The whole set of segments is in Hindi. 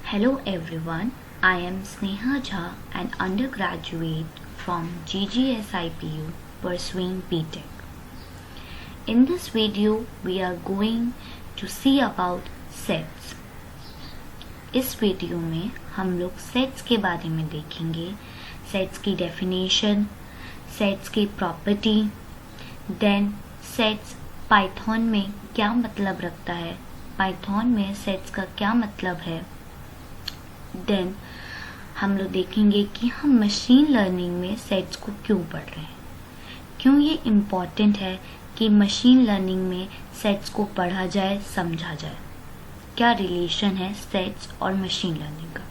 Hello everyone, I am Sneha Jha, an undergraduate from GGSIPU pursuing BTech. In this video, we are going to see about sets. इस वीडियो में हम लोग सेट्स के बारे में देखेंगे, सेट्स की डेफिनेशन, सेट्स की प्रॉपर्टी, देन सेट्स पाइथन में क्या मतलब रखता है, पाइथन में सेट्स का क्या मतलब है, देन हम लोग देखेंगे कि हम मशीन लर्निंग में सेट्स को क्यों पढ़ रहे हैं, क्यों ये इम्पॉर्टेंट है कि मशीन लर्निंग में सेट्स को पढ़ा जाए, समझा जाए, क्या रिलेशन है सेट्स और मशीन लर्निंग का।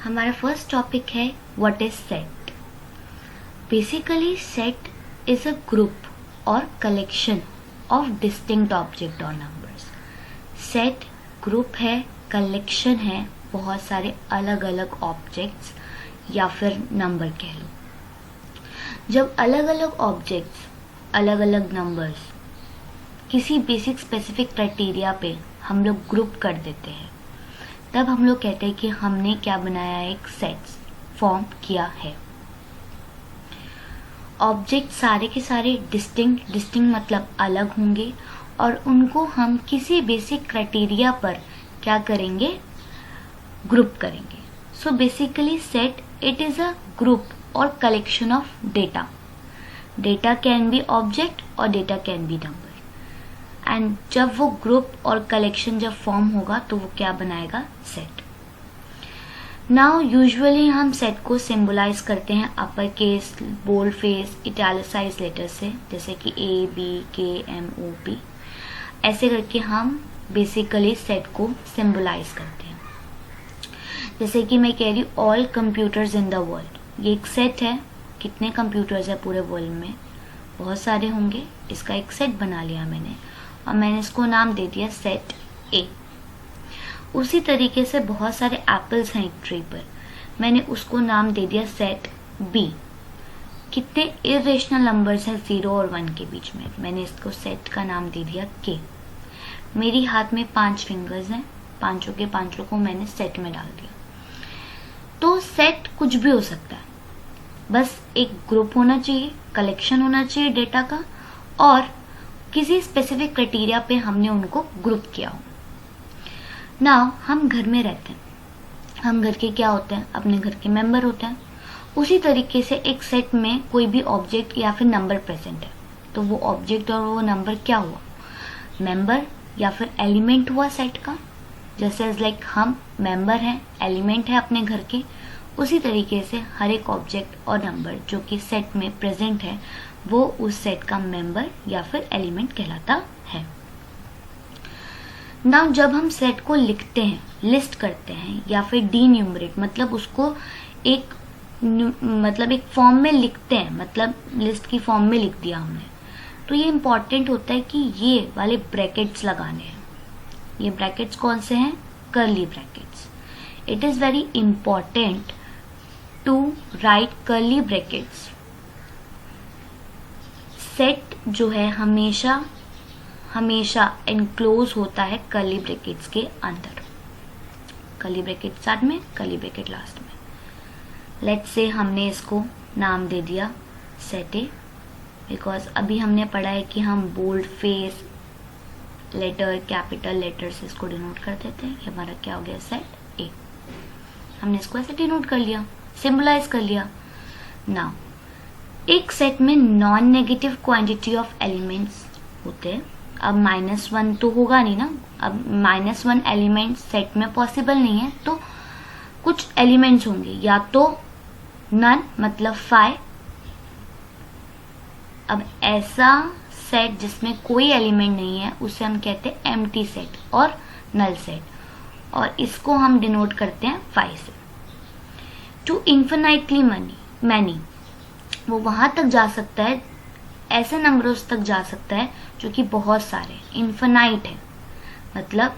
हमारा फर्स्ट टॉपिक है what is set. Basically set is a group or collection of distinct object or numbers. Set group है, collection है बहुत सारे अलग अलग objects या फिर number कह लो। जब अलग अलग objects, अलग अलग numbers किसी basic specific criteria पे हम लोग group कर देते हैं, तब हम लोग कहते हैं कि हमने क्या बनाया है, एक सेट्स फॉर्म किया है। ऑब्जेक्ट सारे के सारे डिस्टिंक्ट मतलब अलग होंगे और उनको हम किसी बेसिक क्राइटेरिया पर क्या करेंगे, ग्रुप करेंगे। So basically set it is a group और collection of data. Data can be object और data can be number, and जब वो ग्रुप और कलेक्शन जब फॉर्म होगा तो वो क्या बनाएगा, सेट। नाउ यूजुअली हम सेट को सिंबलाइज करते हैं upper case, bold face, italicise letter से, जैसे कि A B K M O P, ऐसे करके हम बेसिकली सेट को सिंबलाइज करते हैं। जैसे कि मैं कह रही हूँ all computers in the world, ये एक सेट है। कितने कंप्यूटर्स है पूरे वर्ल्ड में, बहुत सारे होंगे। इसका एक सेट बना लिया मैंने और मैंने इसको नाम दे दिया सेट ए। उसी तरीके से बहुत सारे एप्पल्स हैं एक ट्री पर, मैंने उसको नाम दे दिया सेट बी। कितने इरेशनल नंबर्स हैं 0 और 1 के बीच में, मैंने इसको सेट का नाम दे दिया के। मेरी हाथ में 5 फिंगर्स हैं, पांचों के पांचों को मैंने सेट में डाल दिया। तो सेट कुछ भी हो सकता है, बस एक ग्रुप होना चाहिए, कलेक्शन होना चाहिए डेटा का, और किसी स्पेसिफिक क्राइटेरिया पे हमने उनको ग्रुप किया हो। नाउ हम घर में रहते हैं, हम घर के क्या होते हैं, अपने घर के मेंबर होते हैं। उसी तरीके से एक सेट में कोई भी ऑब्जेक्ट या फिर नंबर प्रेजेंट है, तो वो ऑब्जेक्ट और वो नंबर क्या हुआ, मेंबर या फिर एलिमेंट हुआ सेट का। जैसे लाइक हम मेंबर हैं, एलिमेंट है अपने घर के, उसी तरीके से हर एक ऑब्जेक्ट और नंबर जो कि सेट में प्रेजेंट है वो उस सेट का मेंबर या फिर एलिमेंट कहलाता है। नाउ जब हम सेट को लिखते हैं, लिस्ट करते हैं या फिर डीन्यूमरेट मतलब उसको एक फॉर्म में लिखते हैं, मतलब लिस्ट की फॉर्म में लिख दिया हमने, तो ये इंपॉर्टेंट होता है कि ये वाले ब्रैकेट्स लगाने हैं। ये ब्रैकेट्स कौन से हैं, curly brackets. It is very important to write curly brackets. Set जो है हमेशा एनक्लोज होता है कर्ली ब्रैकेट्स के अंदर, कर्ली ब्रैकेट स्टार्ट में, कर्ली ब्रैकेट लास्ट में। लेट्स से हमने इसको नाम दे दिया सेट ए, बिकॉज अभी हमने पढ़ा है कि हम bold face letter, capital letter से इसको डिनोट कर देते हैं। ये हमारा क्या हो गया, सेट ए। हमने इसको ऐसे डिनोट कर लिया, सिंबलाइज कर लिया। नाउ एक सेट में non negative quantity of elements होते हैं। अब -1 तो होगा नहीं ना, अब -1 एलिमेंट सेट में पॉसिबल नहीं है, तो कुछ एलिमेंट्स होंगे, या तो नन मतलब 5। अब ऐसा सेट जिसमें कोई एलिमेंट नहीं है उसे हम कहते हैं एम्प्टी सेट और नल सेट, और इसको हम डिनोट करते हैं 5 से। टू इन्फिनाइटली मैनी, वो वहां तक जा सकता है, ऐसे नंबर्स तक जा सकता है जो कि बहुत सारे, इन्फिनाइट है, मतलब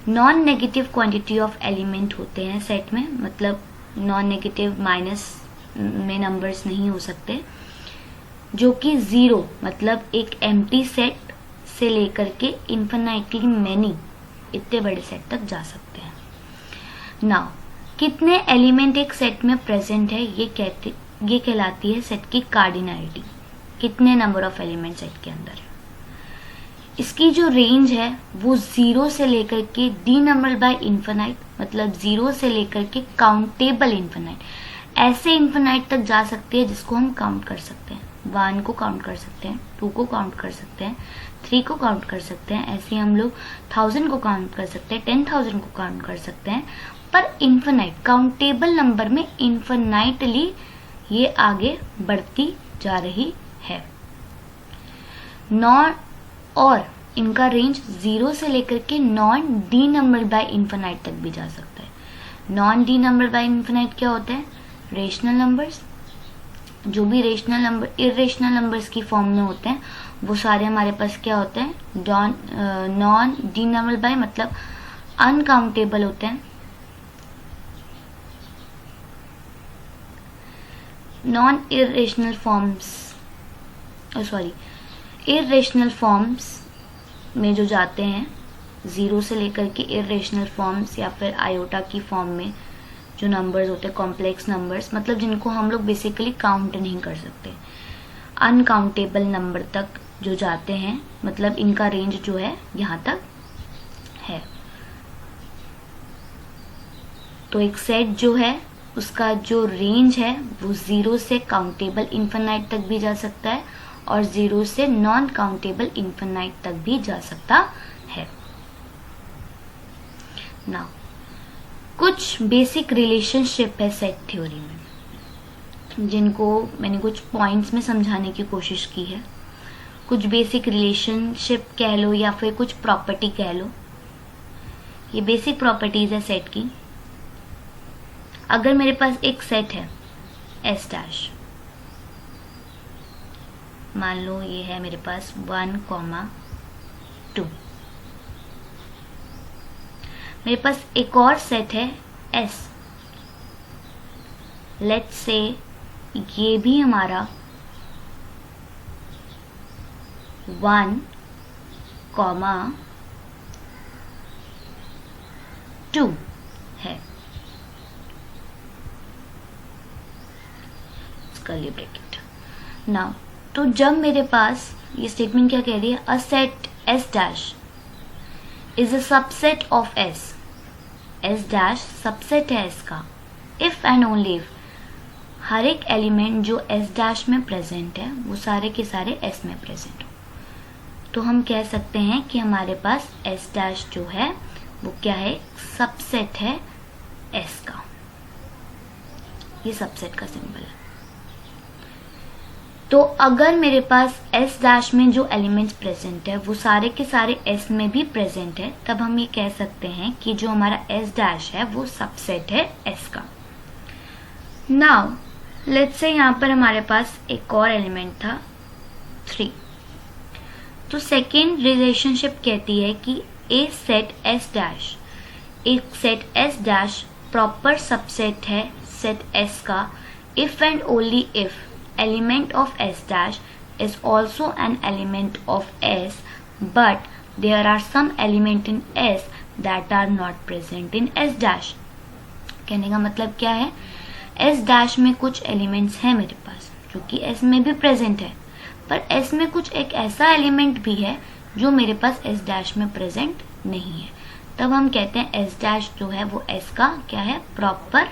non negative quantity of element होते हैं सेट में, मतलब नॉन नेगेटिव माइनस में नंबर्स नहीं हो सकते। जो कि 0 मतलब एक एम्प्टी सेट से लेकर के इन्फिनाइटली मैनी इतने बड़े सेट तक जा सकते हैं। नाउ कितने एलिमेंट एक सेट में प्रेजेंट है ये कहलाती है सेट की कार्डिनैलिटी। कितने नंबर ऑफ एलिमेंट सेट के अंदर है। इसकी जो रेंज है वो 0 से लेकर के डी नंबर बाय इन्फिनाइट मतलब 0 से लेकर के काउंटेबल इन्फिनाइट, ऐसे इन्फिनाइट तक जा सकती है जिसको हम काउंट कर सकते हैं। 1 को काउंट कर सकते हैं, 2 को काउंट कर सकते हैं, 3 को काउंट कर सकते हैं, ऐसे हम लोग 1000 को काउंट कर सकते हैं, 10,000 को काउंट कर सकते हैं। पर इन्फिनाइट काउंटेबल नंबर में इन्फिनाइटली ये आगे बढ़ती जा रही है। नॉन और इनका रेंज 0 से लेकर के non D number by infinite तक भी जा सकता है। Non D number by infinite क्या होता है? Rational numbers. जो भी रेशनल नंबर इरेशनल नंबर्स की फॉर्म में होते हैं वो सारे हमारे पास क्या होते हैं? नॉन डी नंबर बाय मतलब अनकाउंटेबल होते हैं। Non irrational forms irrational forms में जो जाते हैं 0 से लेकर के इरेशनल फॉर्म्स या फिर आयोटा की फॉर्म में जो नंबर्स होते हैं कॉम्प्लेक्स नंबर्स मतलब जिनको हम लोग बेसिकली काउंट नहीं कर सकते, अनकाउंटेबल नंबर तक जो जाते हैं मतलब इनका रेंज जो है यहाँ तक है। तो एक सेट जो है उसका जो रेंज है वो 0 से काउंटेबल इन्फिनाइट तक भी जा सकता है और 0 से नॉन काउंटेबल इन्फिनाइट तक भी जा सकता है। नाउ कुछ बेसिक रिलेशनशिप है सेट थ्योरी में जिनको मैंने कुछ पॉइंट्स में समझाने की कोशिश की है। कुछ बेसिक रिलेशनशिप कह लो या फिर कुछ प्रॉपर्टी कह लो। ये बेसिक प्रॉपर्टीज है सेट की। अगर मेरे पास एक सेट है एस डैश, मान लो ये है मेरे पास 1, 2। मेरे पास एक और सेट है S। लेट्स से ये भी हमारा 1, 2 है। Curly bracket. नाउ तो जब मेरे पास ये स्टेटमेंट क्या कह रही है? A set S dash is a subset of S। S dash subset है S का इफ एंड ओनली इफ हर एक एलिमेंट जो S डैश में प्रेजेंट है वो सारे के सारे S में प्रेजेंट हो। तो हम कह सकते हैं कि हमारे पास S डैश जो है वो क्या है? सबसेट है S का। ये सबसेट का सिंबल है। तो अगर मेरे पास S डैश में जो एलिमेंट्स प्रेजेंट है वो सारे के सारे S में भी प्रेजेंट है, तब हम ये कह सकते हैं कि जो हमारा S डैश है वो सबसेट है S का। नाउ लेट्स से यहाँ पर हमारे पास एक और एलिमेंट था 3। तो सेकेंड रिलेशनशिप कहती है कि ए सेट S डैश, एक set S dash proper subset है सेट S का if and only if element of S dash is also an element of S, but there are some element in S that are not present in S dash। कहने का मतलब क्या है? S dash में कुछ एलिमेंट्स हैं मेरे पास जो कि S में भी प्रेजेंट है, पर S में कुछ एक ऐसा एलिमेंट भी है जो मेरे पास S dash में प्रेजेंट नहीं है। तब हम कहते हैं S dash जो है वो S का क्या है? Proper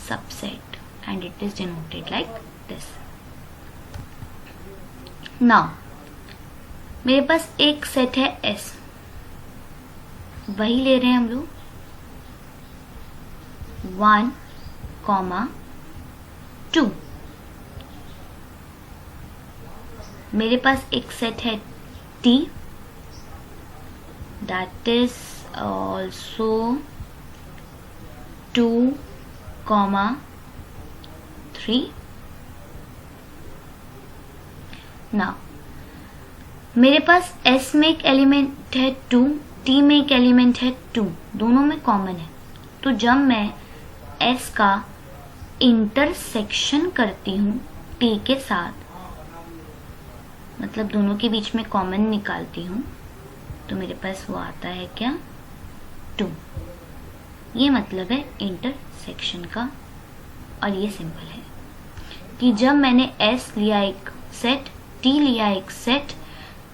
subset and it is denoted like this. Now मेरे पास एक सेट है S, वही ले रहे हैं हम लोग 1, 2। मेरे पास एक सेट है T that is also 2, 3। ना मेरे पास S में एक एलिमेंट है 2, T में एक एलिमेंट है 2, दोनों में कॉमन है। तो जब मैं S का इंटरसेक्शन करती हूँ T के साथ मतलब दोनों के बीच में कॉमन निकालती हूँ तो मेरे पास वो आता है क्या, 2। ये मतलब है इंटरसेक्शन का। और ये सिंपल है कि जब मैंने S लिया एक सेट, T लिया एक सेट,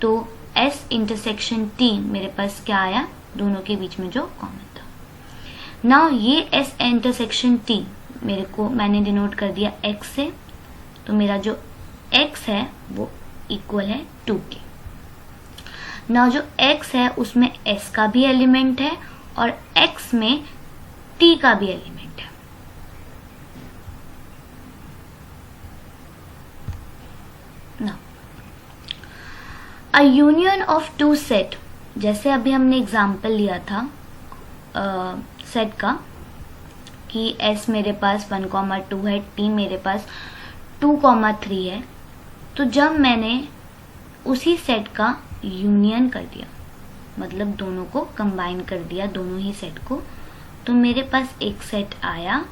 तो S इंटरसेक्शन T मेरे पास क्या आया, दोनों के बीच में जो कॉमन था। नाउ ये S इंटरसेक्शन T मैंने डिनोट कर दिया X से, तो मेरा जो X है वो इक्वल है 2 के। नाउ जो X है उसमें S का भी एलिमेंट है और X में T का भी एलिमेंट है। Now a union of two set, जैसे अभी हमने एग्जांपल लिया था सेट का कि S मेरे पास 1,2 है, T मेरे पास 2,3 है। तो जब मैंने उसी सेट का यूनियन कर दिया, मतलब दोनों को कंबाइन कर दिया, दोनों ही सेट को, तो मेरे पास एक सेट आया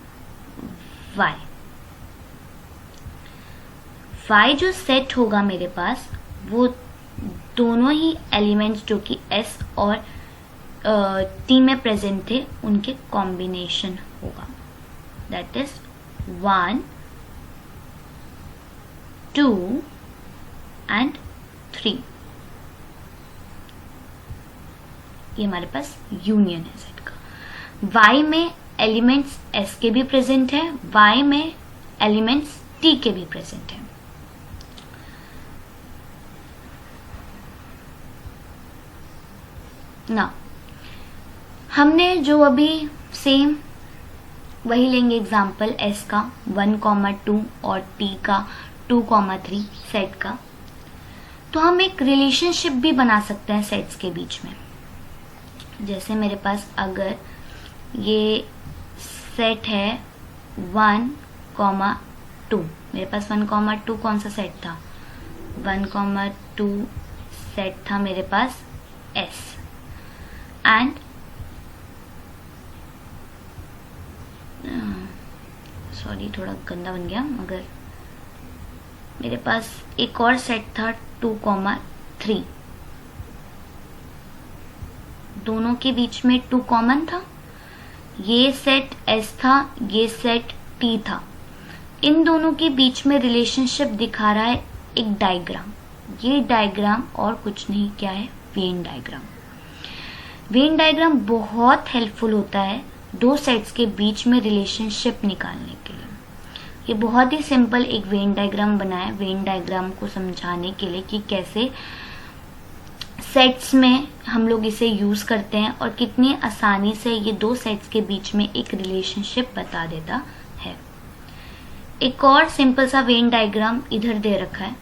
Y। Y जो सेट होगा मेरे पास, वो दोनों ही एलिमेंट्स जो कि S और T में प्रेजेंट थे उनके कॉम्बिनेशन होगा। That is 1, 2 and 3। ये हमारे पास यूनियन है सेट का। Y में एलिमेंट्स S के भी प्रेजेंट है, Y में एलिमेंट्स T के भी प्रेजेंट है। ना हमने जो अभी सेम वही लेंगे एग्जाम्पल S का 1,2 और T का 2,3 सेट का, तो हम एक रिलेशनशिप भी बना सकते हैं सेट्स के बीच में। जैसे मेरे पास अगर ये सेट है 1,2, मेरे पास 1,2 कौन सा सेट था, 1,2 सेट था मेरे पास S एंड सॉरी थोड़ा गंदा बन गया, मगर मेरे पास एक और सेट था 2,3, दोनों के बीच में 2 कॉमन था। ये सेट S था, ये सेट T था। इन दोनों के बीच में रिलेशनशिप दिखा रहा है एक डायग्राम। ये डायग्राम और कुछ नहीं, क्या है, वेन डायग्राम। वेन डायग्राम बहुत हेल्पफुल होता है दो सेट्स के बीच में रिलेशनशिप निकालने के लिए। ये बहुत ही सिंपल एक वेन डायग्राम बना है, वेन डायग्राम को समझाने के लिए कि कैसे सेट्स में हम लोग इसे यूज करते हैं और कितनी आसानी से ये दो सेट्स के बीच में एक रिलेशनशिप बता देता है। एक और सिंपल सा वेन डायग्राम इधर दे रखा है।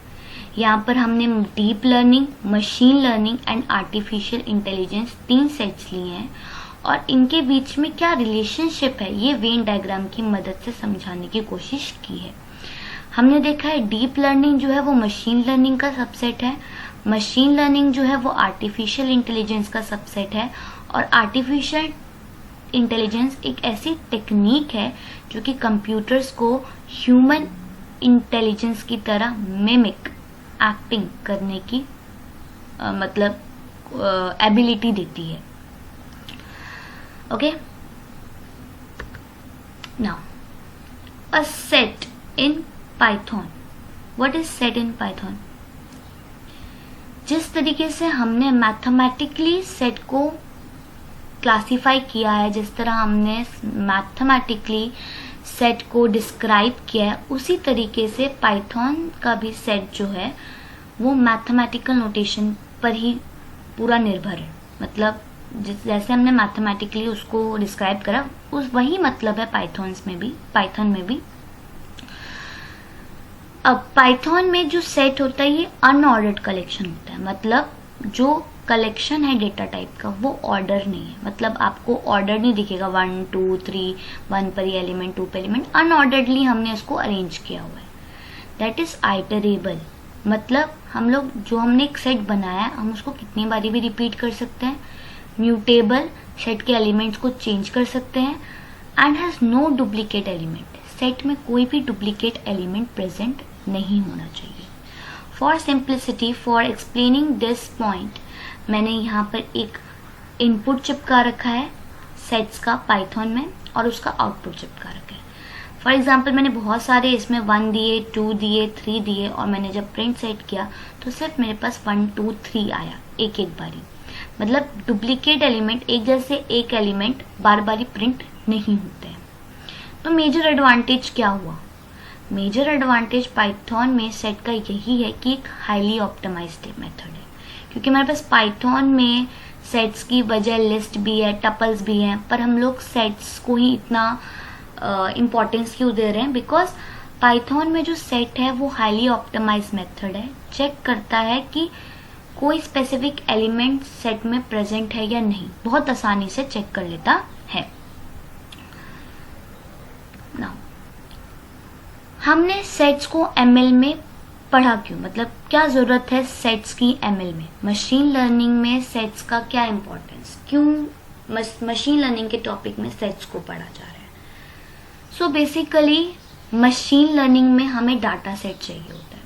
यहाँ पर हमने deep learning, machine learning and artificial intelligence 3 sets लिए हैं और इनके बीच में क्या रिलेशनशिप है ये वेन डायग्राम की मदद से समझाने की कोशिश की है। हमने देखा है डीप लर्निंग जो है वो मशीन लर्निंग का सबसेट है, मशीन लर्निंग जो है वो आर्टिफिशियल इंटेलिजेंस का सबसेट है और आर्टिफिशियल इंटेलिजेंस एक ऐसी टेक्निक है जो कि कंप्यूटर्स को ह्यूमन इंटेलिजेंस की तरह मिमिक एक्टिंग करने की एबिलिटी देती है। Okay, now a set in Python. What is set in Python? जिस तरीके से हमने मैथमेटिकली सेट को क्लासिफाई किया है, जिस तरह हमने मैथमेटिकली सेट को डिस्क्राइब किया है, उसी तरीके से पाइथन का भी सेट जो है वो मैथमेटिकल नोटेशन पर ही पूरा निर्भर है। मतलब जैसे हमने मैथमेटिकली उसको डिस्क्राइब करा, उस वही मतलब है पाइथन में भी। अब पाइथन में जो सेट होता है ये अनऑर्डर्ड कलेक्शन होता है। मतलब जो कलेक्शन है डेटा टाइप का वो ऑर्डर नहीं है। मतलब आपको ऑर्डर नहीं दिखेगा 1 2 3, 1 पर ये एलिमेंट, 2 पर एलिमेंट, अनऑर्डरली हमने इसको अरेंज किया हुआ है। That is iterable. मतलब हम लोग जो हमने एक सेट बनाया हम उसको कितनी बारी भी रिपीट कर सकते हैं। म्यूटेबल, सेट के एलिमेंट्स को चेंज कर सकते हैं and has no duplicate element. Set में कोई भी डुप्लीकेट एलिमेंट प्रेजेंट नहीं होना चाहिए। For simplicity, for explaining this point, मैंने यहाँ पर एक इनपुट चिपका रखा है सेट्स का पाइथन में और उसका आउटपुट चिपका रखा है। फॉर एग्जाम्पल मैंने बहुत सारे इसमें 1 दिए, 2 दिए, 3 दिए और मैंने जब प्रिंट सेट किया तो सिर्फ मेरे पास 1 2 3 आया एक एक बारी। मतलब डुप्लीकेट एलिमेंट, एक जैसे एक एलिमेंट बार बारी प्रिंट नहीं होते हैं। तो मेजर एडवांटेज क्या हुआ? मेजर एडवांटेज पाइथन में सेट का यही है कि एक हाईली ऑप्टिमाइज्ड मेथड है, क्योंकि हमारे पास पाइथन में सेट्स की बजाय लिस्ट भी है, टपल्स भी हैं, पर हम लोग सेट्स को ही इतना इम्पोर्टेंस क्यों दे रहे हैं? बिकॉज पाइथन में जो सेट है वो हाईली ऑप्टिमाइज मेथड है, चेक करता है कि कोई स्पेसिफिक एलिमेंट सेट में प्रेजेंट है या नहीं, बहुत आसानी से चेक कर लेता है। नाउ हमने सेट्स को एमएल में पढ़ा क्यों? मतलब क्या जरूरत है सेट्स की एमएल में? मशीन लर्निंग में सेट्स का क्या इंपॉर्टेंस, क्यों मशीन लर्निंग के टॉपिक में सेट्स को पढ़ा जा रहा है? सो बेसिकली मशीन लर्निंग में हमें डाटा सेट चाहिए होता है।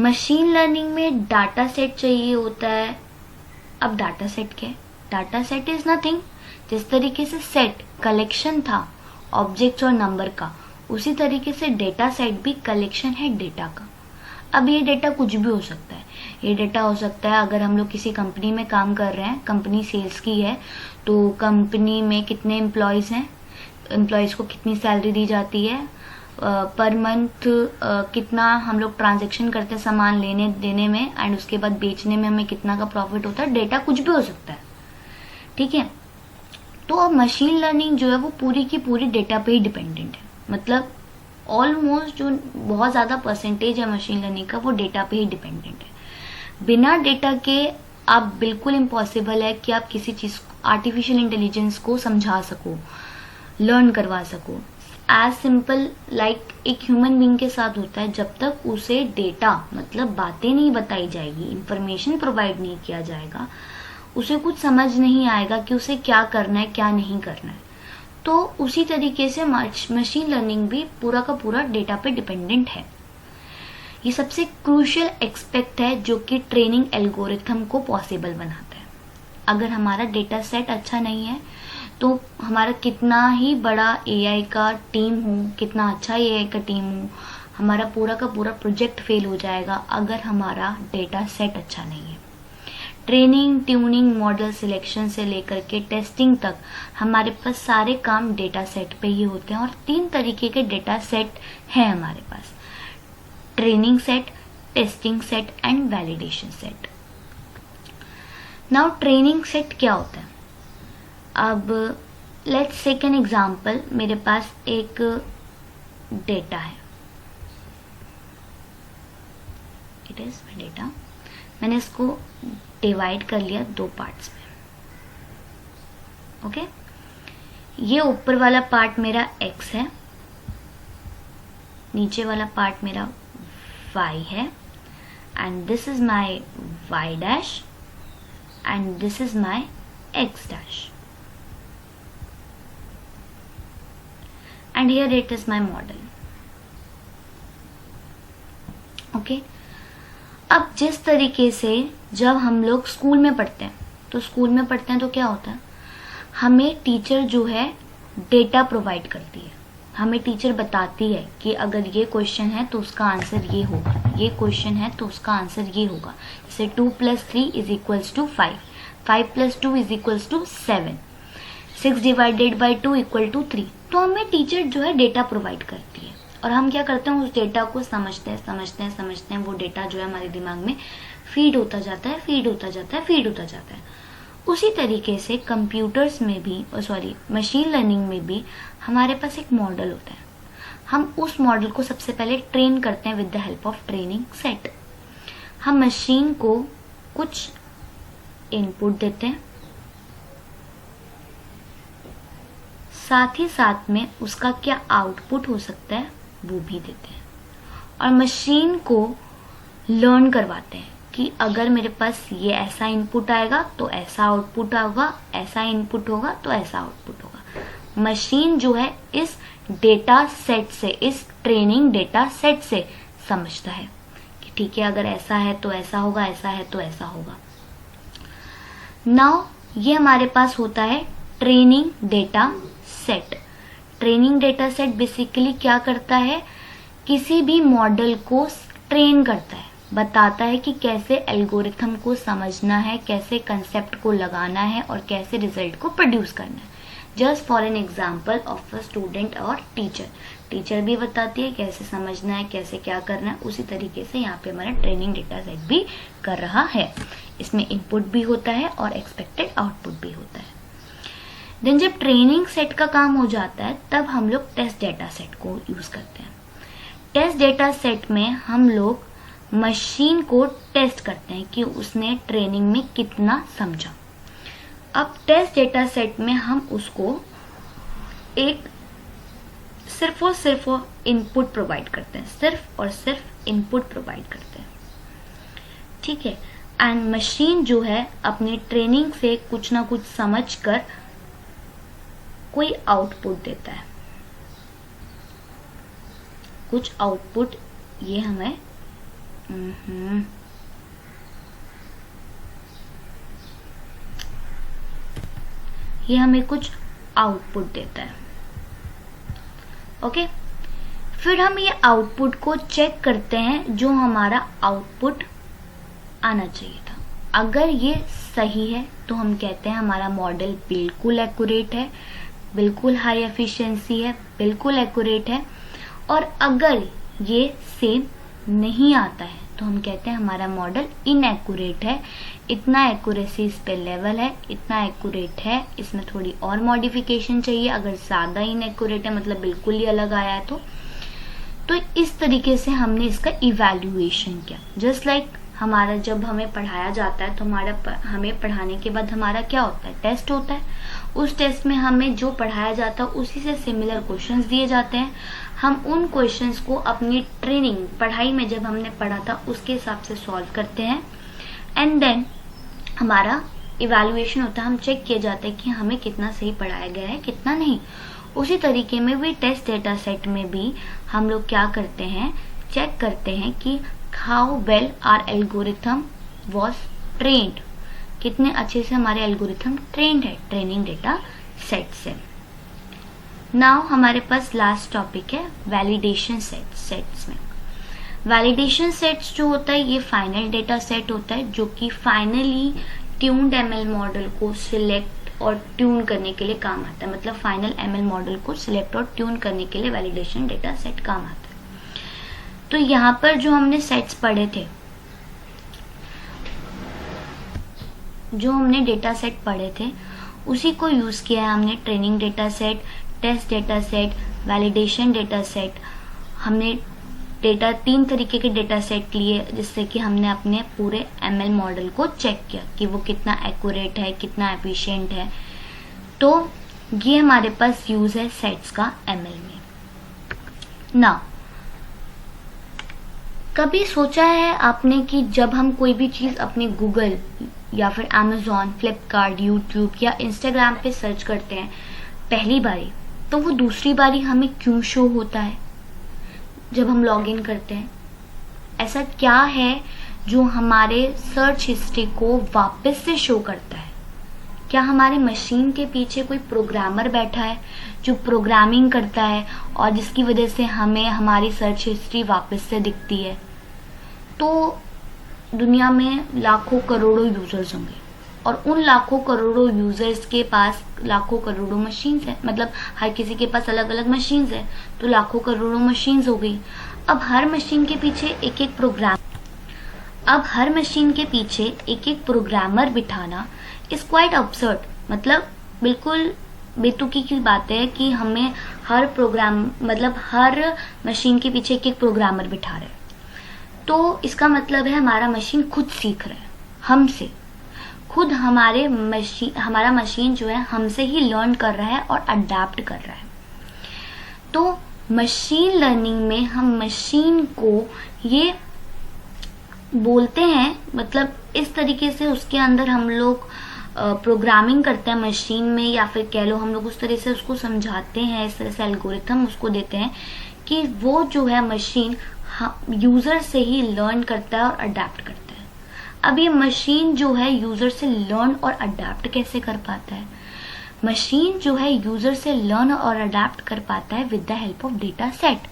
मशीन लर्निंग में डाटा सेट चाहिए होता है। अब डाटा सेट क्या है? डाटा सेट इज नथिंग, जिस तरीके से सेट कलेक्शन था ऑब्जेक्ट्स और नंबर का, उसी तरीके से डेटा सेट भी कलेक्शन है डेटा का। अब ये डेटा कुछ भी हो सकता है। ये डेटा हो सकता है, अगर हम लोग किसी कंपनी में काम कर रहे हैं, कंपनी सेल्स की है, तो कंपनी में कितने एम्प्लॉयज हैं, एम्प्लॉयज को कितनी सैलरी दी जाती है, पर मंथ कितना हम लोग ट्रांजैक्शन करते हैं सामान लेने देने में, एंड उसके बाद बेचने में हमें कितना का प्रॉफिट होता है। डेटा कुछ भी हो सकता है, ठीक है। तो अब मशीन लर्निंग जो है वो पूरी की पूरी डेटा पे ही डिपेंडेंट है। मतलब ऑलमोस्ट जो बहुत ज़्यादा परसेंटेज है मशीन लर्निंग का वो डेटा पे ही डिपेंडेंट है। बिना डेटा के आप बिल्कुल इम्पॉसिबल है कि आप किसी चीज़ आर्टिफिशियल इंटेलिजेंस को समझा सको, लर्न करवा सको। एज सिंपल लाइक एक ह्यूमन बीइंग के साथ होता है, जब तक उसे डेटा मतलब बातें नहीं बताई जाएगी, इंफॉर्मेशन प्रोवाइड नहीं किया जाएगा, उसे कुछ समझ नहीं आएगा कि उसे क्या करना है क्या नहीं करना है। तो उसी तरीके से मशीन लर्निंग भी पूरा का पूरा डेटा पे डिपेंडेंट है। ये सबसे क्रूशियल एक्सपेक्ट है जो कि ट्रेनिंग एल्गोरिथम को पॉसिबल बनाता है। अगर हमारा डेटा सेट अच्छा नहीं है तो हमारा कितना ही बड़ा एआई का टीम हो, कितना अच्छा एआई का टीम हो, हमारा पूरा का पूरा प्रोजेक्ट फेल हो जाएगा अगर हमारा डेटा सेट अच्छा नहीं है। ट्रेनिंग, ट्यूनिंग, मॉडल सिलेक्शन से लेकर के टेस्टिंग तक हमारे पास सारे काम डेटा सेट पे ही होते हैं। और 3 तरीके के डेटा सेट हैं हमारे पास: training set, testing set and validation set. Now training set क्या होता है? अब लेट्स टेक एन एग्जांपल। मेरे पास एक डेटा है, इट इज माय डेटा। मैंने इसको डिवाइड कर लिया 2 पार्ट्स में, ओके। ये ऊपर वाला पार्ट मेरा x है, नीचे वाला पार्ट मेरा y है, and this is my y dash and this is my x dash, and here it is my model, okay। अब जिस तरीके से जब हम लोग स्कूल में पढ़ते हैं तो क्या होता है, हमें टीचर जो है डेटा प्रोवाइड करती है। हमें टीचर बताती है कि अगर ये क्वेश्चन है तो उसका आंसर ये होगा, ये क्वेश्चन है तो उसका आंसर ये होगा। जैसे 2 + 3 = 5, 5 + 2 = 7, 6 / 2 = 3। तो हमें टीचर जो है डेटा प्रोवाइड करती है और हम क्या करते हैं, उस डेटा को समझते हैं। वो डेटा जो है हमारे दिमाग में फीड होता जाता है। उसी तरीके से कंप्यूटर्स में भी मशीन लर्निंग में भी हमारे पास एक मॉडल होता है। हम उस मॉडल को सबसे पहले ट्रेन करते हैं with the help of training set. हम मशीन को कुछ इनपुट देते हैं, साथ ही साथ में उसका क्या आउटपुट हो सकता है वो भी देते हैं, और मशीन को लर्न करवाते हैं कि अगर मेरे पास ये ऐसा इनपुट आएगा तो ऐसा आउटपुट होगा, ऐसा इनपुट होगा तो ऐसा आउटपुट होगा। मशीन जो है इस डेटा सेट से, इस ट्रेनिंग डेटा सेट से समझता है कि ठीक है, अगर ऐसा है तो ऐसा होगा, ऐसा है तो ऐसा होगा। नाउ ये हमारे पास होता है training data set. Training data set basically क्या करता है, किसी भी मॉडल को ट्रेन करता है, बताता है कि कैसे एल्गोरिथम को समझना है, कैसे कंसेप्ट को लगाना है और कैसे रिजल्ट को प्रोड्यूस करना है। Just for an example of a student और टीचर, टीचर भी बताती है कैसे समझना है, कैसे क्या करना है, उसी तरीके से यहाँ पे हमारा ट्रेनिंग डेटा सेट भी कर रहा है। इसमें इनपुट भी होता है और एक्सपेक्टेड आउटपुट भी होता है। देन जब ट्रेनिंग सेट का काम हो जाता है तब हम लोग टेस्ट डेटा सेट को यूज करते हैं। टेस्ट डेटा सेट में हम लोग मशीन को टेस्ट करते हैं कि उसने ट्रेनिंग में कितना समझा। अब टेस्ट डेटा सेट में हम उसको एक सिर्फ और सिर्फ इनपुट प्रोवाइड करते हैं, सिर्फ और सिर्फ इनपुट प्रोवाइड करते हैं, ठीक है। एंड मशीन जो है अपनी ट्रेनिंग से कुछ ना कुछ समझकर कोई आउटपुट देता है, कुछ आउटपुट ये हमें कुछ आउटपुट देता है, ओके। फिर हम ये आउटपुट को चेक करते हैं, जो हमारा आउटपुट आना चाहिए था। अगर ये सही है तो हम कहते हैं हमारा मॉडल बिल्कुल एक्यूरेट है, बिल्कुल हाई एफिशिएंसी है, बिल्कुल एक्यूरेट है। और अगर ये सेम नहीं आता है तो हम कहते हैं हमारा मॉडल इनएक्यूरेट है, इतना एक्यूरेसी इस पे लेवल है, इतना एक्यूरेट है, इसमें थोड़ी और मॉडिफिकेशन चाहिए। अगर ज्यादा इनएक्यूरेट है मतलब बिल्कुल ही अलग आया है तो इस तरीके से हमने इसका इवैल्यूएशन किया। जस्ट लाइक हमारा जब हमें पढ़ाया जाता है तो हमें पढ़ाने के बाद हमारा क्या होता है, टेस्ट होता है। उस टेस्ट में हमें जो पढ़ाया जाता है उसी से सिमिलर क्वेश्चंस दिए जाते हैं। हम उन क्वेश्चंस को अपनी ट्रेनिंग पढ़ाई में जब हमने पढ़ा था उसके हिसाब से सॉल्व करते हैं एंड देन हमारा इवैल्यूएशन होता है। हम चेक किए जाते हैं कि हमें कितना सही पढ़ाया गया है, कितना नहीं। उसी तरीके में भी टेस्ट डेटा सेट में भी हम लोग क्या करते हैं, चेक करते हैं कि how well our algorithm was trained, कितने अच्छे से हमारे एल्गोरिथम ट्रेन्ड है ट्रेनिंग डेटा सेट से। नाउ हमारे पास लास्ट टॉपिक है वैलिडेशन सेट्स में। वैलिडेशन सेट्स जो होता है ये फाइनल डेटा सेट होता है, जो कि फाइनली ट्यून्ड एमएल मॉडल को सिलेक्ट और ट्यून करने के लिए काम आता है। मतलब फाइनल एमएल मॉडल को सिलेक्ट और ट्यून करने के लिए वैलिडेशन डेटा सेट काम आता है। तो यहाँ पर जो हमने सेट्स पढ़े थे, जो हमने डेटा सेट पढ़े थे उसी को यूज किया है हमने। Training data set, test data set, validation data set. हमने डेटा 3 तरीके के डेटा सेट लिए जिससे कि हमने अपने पूरे एमएल मॉडल को चेक किया कि वो कितना एक्यूरेट है, कितना एफिशिएंट है। तो ये हमारे पास यूज है सेट्स का एमएल में। ना कभी सोचा है आपने कि जब हम कोई भी चीज अपने गूगल या फिर अमेजॉन, फ्लिपकार्ट, यूट्यूब या इंस्टाग्राम पे सर्च करते हैं पहली बारी, तो वो दूसरी बारी हमें क्यों शो होता है जब हम लॉग इन करते हैं? ऐसा क्या है जो हमारे सर्च हिस्ट्री को वापस से शो करता है? क्या हमारे मशीन के पीछे कोई प्रोग्रामर बैठा है जो प्रोग्रामिंग करता है और जिसकी वजह से हमें हमारी सर्च हिस्ट्री वापस से दिखती है? तो दुनिया में लाखों करोड़ों यूजर्स होंगे और उन लाखों करोड़ों यूजर्स के पास लाखों करोड़ों मशीन्स हैं। मतलब हर किसी के पास अलग अलग मशीन्स हैं, तो लाखों करोड़ों मशीन्स हो गई। अब हर मशीन के पीछे एक एक प्रोग्रामर बिठाना इज क्वाइट अब्सर्ड। मतलब बिल्कुल बेतुकी की बात है कि हमें हर मशीन के पीछे एक प्रोग्रामर बिठा रहे। तो इसका मतलब है हमारा मशीन खुद सीख रहा है हमसे, खुद हमारा मशीन जो है हमसे ही लर्न कर रहा है और अडेप्ट कर रहा है। तो मशीन लर्निंग में हम मशीन को ये बोलते हैं, मतलब इस तरीके से उसके अंदर हम लोग प्रोग्रामिंग करते हैं मशीन में, या फिर कह लो हम लोग उस तरह से उसको समझाते हैं, इस तरह से एल्गोरिथम उसको देते हैं कि वो जो है मशीन यूजर से ही लर्न करता है और अडेप्ट करता है। अब ये मशीन जो है यूजर से लर्न और अडेप्ट कैसे कर पाता है? मशीन जो है यूजर से लर्न और अडेप्ट कर पाता है with the help of data set.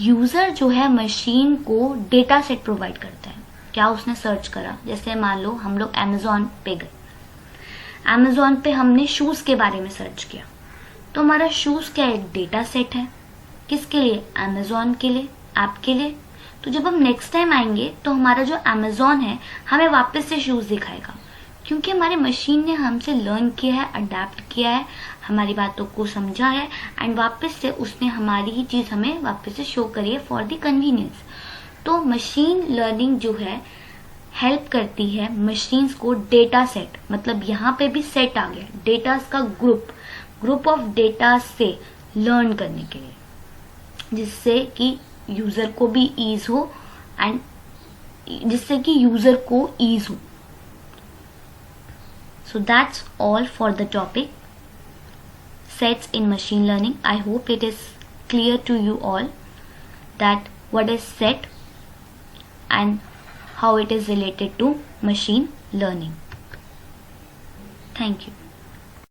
User जो है मशीन को डेटा सेट प्रोवाइड करता है। क्या उसने सर्च करा, जैसे मान लो हम लोग अमेजोन पे गए, अमेजोन पे हमने शूज के बारे में सर्च किया, तो हमारा शूज क्या एक डेटा सेट है, किसके लिए? अमेजोन के लिए, ऐप के लिए। तो जब हम नेक्स्ट टाइम आएंगे तो हमारा जो अमेजोन है हमें वापस से शूज दिखाएगा, क्योंकि हमारे मशीन ने हमसे लर्न किया है, अडेप्ट किया है, हमारी बातों को समझा है एंड वापस से उसने हमारी ही चीज हमें वापस से शो करी है फॉर द कन्वीनियंस। तो मशीन लर्निंग जो है हेल्प करती है मशीन्स को डेटा सेट, मतलब यहाँ पे भी सेट आ गया, डेटास का ग्रुप ऑफ डेटा से लर्न करने के लिए, जिससे कि यूजर को भी ईज हो एंड जिससे कि यूजर को ईज हो। So that's all for the topic sets in machine learning. I hope it is clear to you all that what is set and how it is related to machine learning. Thank you.